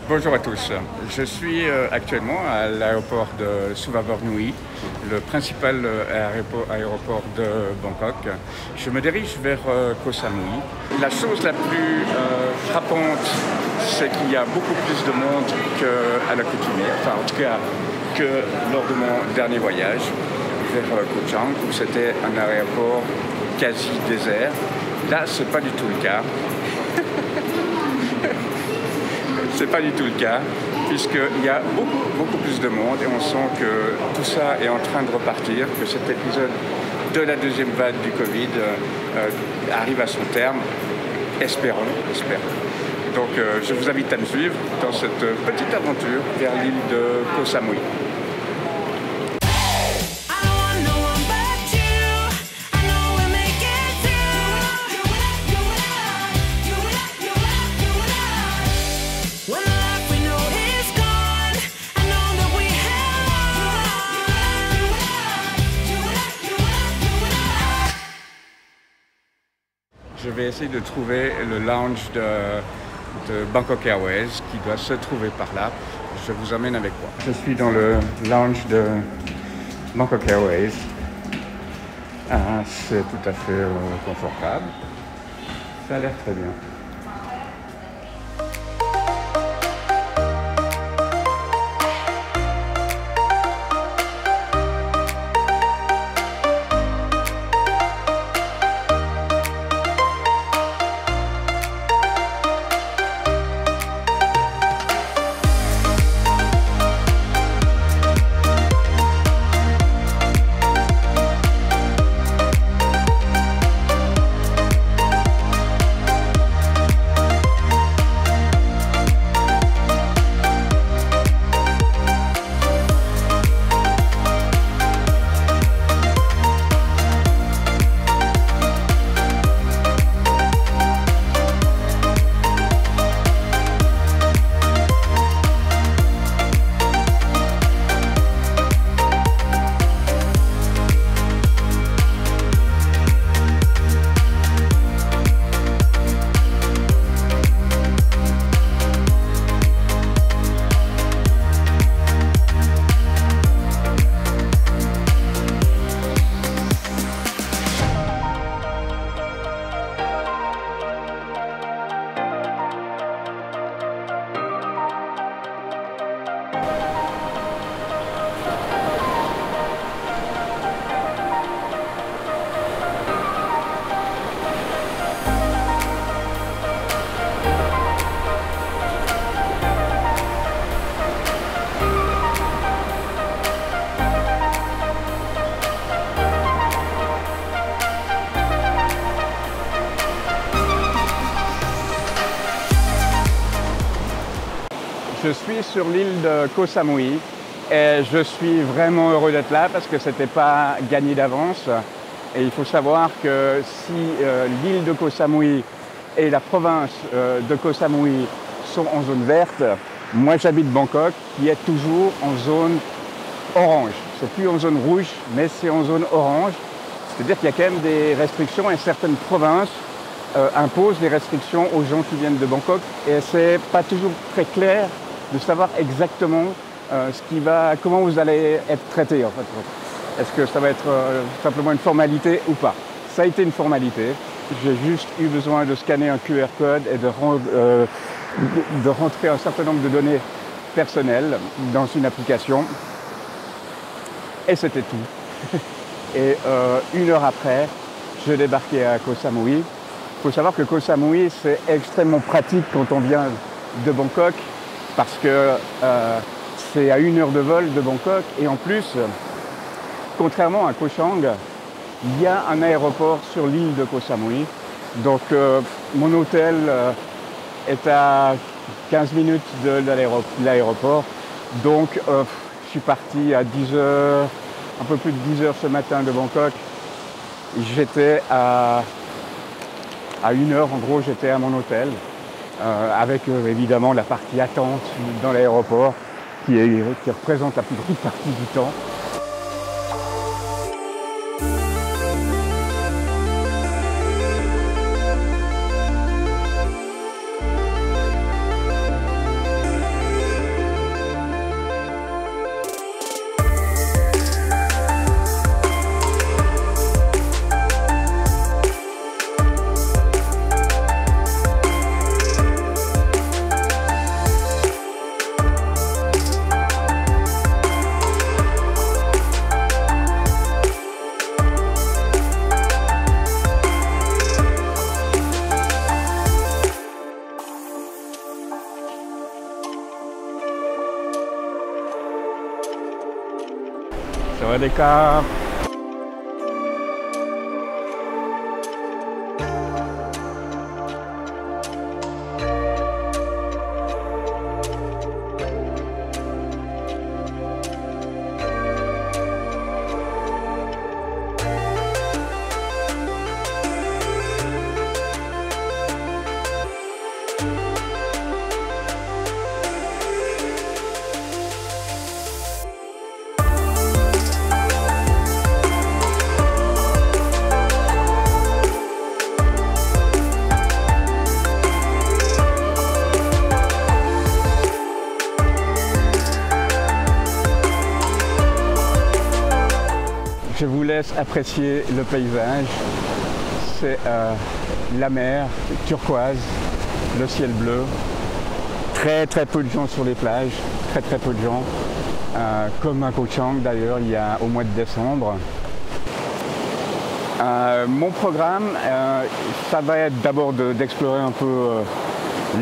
Bonjour à tous. Je suis actuellement à l'aéroport de Suvarnabhumi, le principal aéroport de Bangkok. Je me dirige vers Koh Samui. La chose la plus frappante, c'est qu'il y a beaucoup plus de monde qu'à l'accoutumée, enfin en tout cas que lors de mon dernier voyage vers Koh Chang, où c'était un aéroport quasi désert. Là, c'est pas du tout le cas. C'est pas du tout le cas, puisqu'il y a beaucoup plus de monde et on sent que tout ça est en train de repartir, que cet épisode de la deuxième vague du Covid arrive à son terme. Espérons. Donc je vous invite à me suivre dans cette petite aventure vers l'île de Koh Samui. Je vais essayer de trouver le lounge de Bangkok Airways qui doit se trouver par là. Je vous emmène avec moi. Je suis dans le lounge de Bangkok Airways. C'est tout à fait confortable. Ça a l'air très bien. Je suis sur l'île de Koh Samui et je suis vraiment heureux d'être là parce que ce n'était pas gagné d'avance. Et il faut savoir que si l'île de Koh Samui et la province de Koh Samui sont en zone verte, moi j'habite Bangkok qui est toujours en zone orange. C'est plus en zone rouge, mais c'est en zone orange. C'est-à-dire qu'il y a quand même des restrictions et certaines provinces imposent des restrictions aux gens qui viennent de Bangkok et c'est pas toujours très clair de savoir exactement comment vous allez être traité en fait. Est-ce que ça va être simplement une formalité ou pas? Ça a été une formalité. J'ai juste eu besoin de scanner un QR code et de rentrer un certain nombre de données personnelles dans une application. Et c'était tout. Et une heure après, je débarquais à Koh Samui. Il faut savoir que Koh Samui, c'est extrêmement pratique quand on vient de Bangkok parce que c'est à 1 heure de vol de Bangkok et en plus, contrairement à Koh Chang, il y a un aéroport sur l'île de Koh Samui. Donc mon hôtel est à 15 minutes de l'aéroport. Donc je suis parti à 10 heures, un peu plus de 10 heures ce matin de Bangkok. J'étais à 1 heure, en gros, j'étais à mon hôtel, avec évidemment la partie attente dans l'aéroport qui représente la plus grande partie du temps. Sawadee-ka. Je vous laisse apprécier le paysage. C'est la mer turquoise, le ciel bleu. Très peu de gens sur les plages, très peu de gens. Comme à Koh Chang d'ailleurs, il y a au mois de décembre. Mon programme, ça va être d'abord d'explorer un peu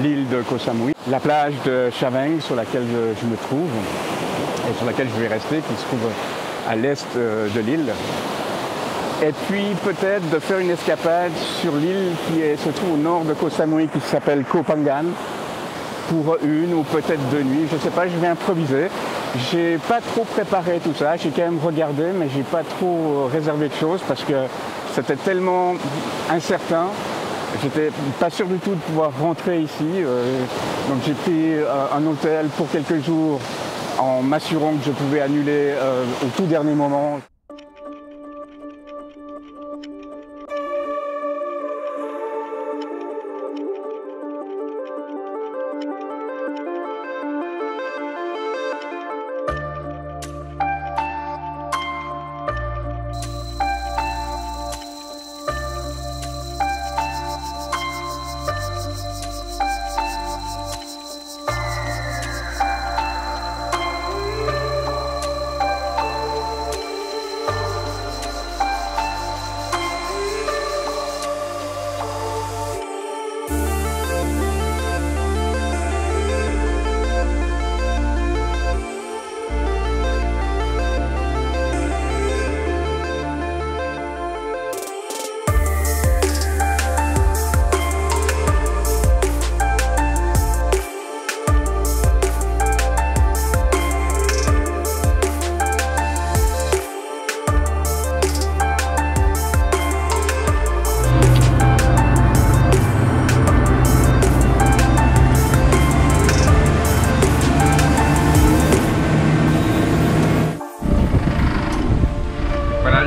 l'île de Koh Samui, la plage de Chaveng sur laquelle je me trouve et sur laquelle je vais rester, qui se trouve à l'est de l'île. Et puis peut-être de faire une escapade sur l'île qui se trouve au nord de Koh Samui, qui s'appelle Koh Phangan, pour une ou peut-être 2 nuits, je ne sais pas, je vais improviser. J'ai pas trop préparé tout ça, j'ai quand même regardé, mais j'ai pas trop réservé de choses parce que c'était tellement incertain. J'étais pas sûr du tout de pouvoir rentrer ici, donc j'ai pris un hôtel pour quelques jours en m'assurant que je pouvais annuler au tout dernier moment.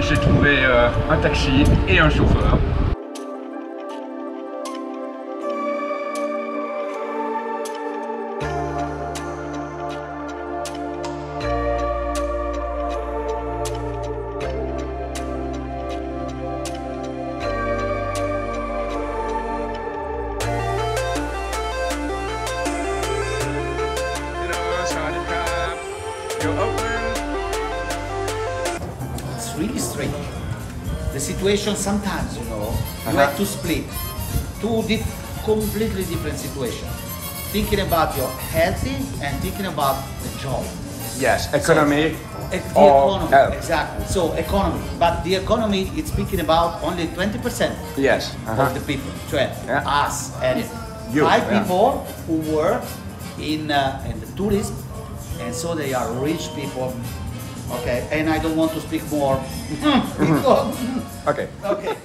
J'ai trouvé un taxi et un chauffeur. Hello, sawadee-ka. You're open. Really strange. The situation sometimes, you have to split two completely different situations. Thinking about your healthy and thinking about the job. Yes, economy. The economy, exactly. So economy, but the economy is speaking about only 20% Yes. of the people, us and You, 5 people who work in the tourism, and so they are rich people. Okay, and I don't want to speak more. Okay. Okay.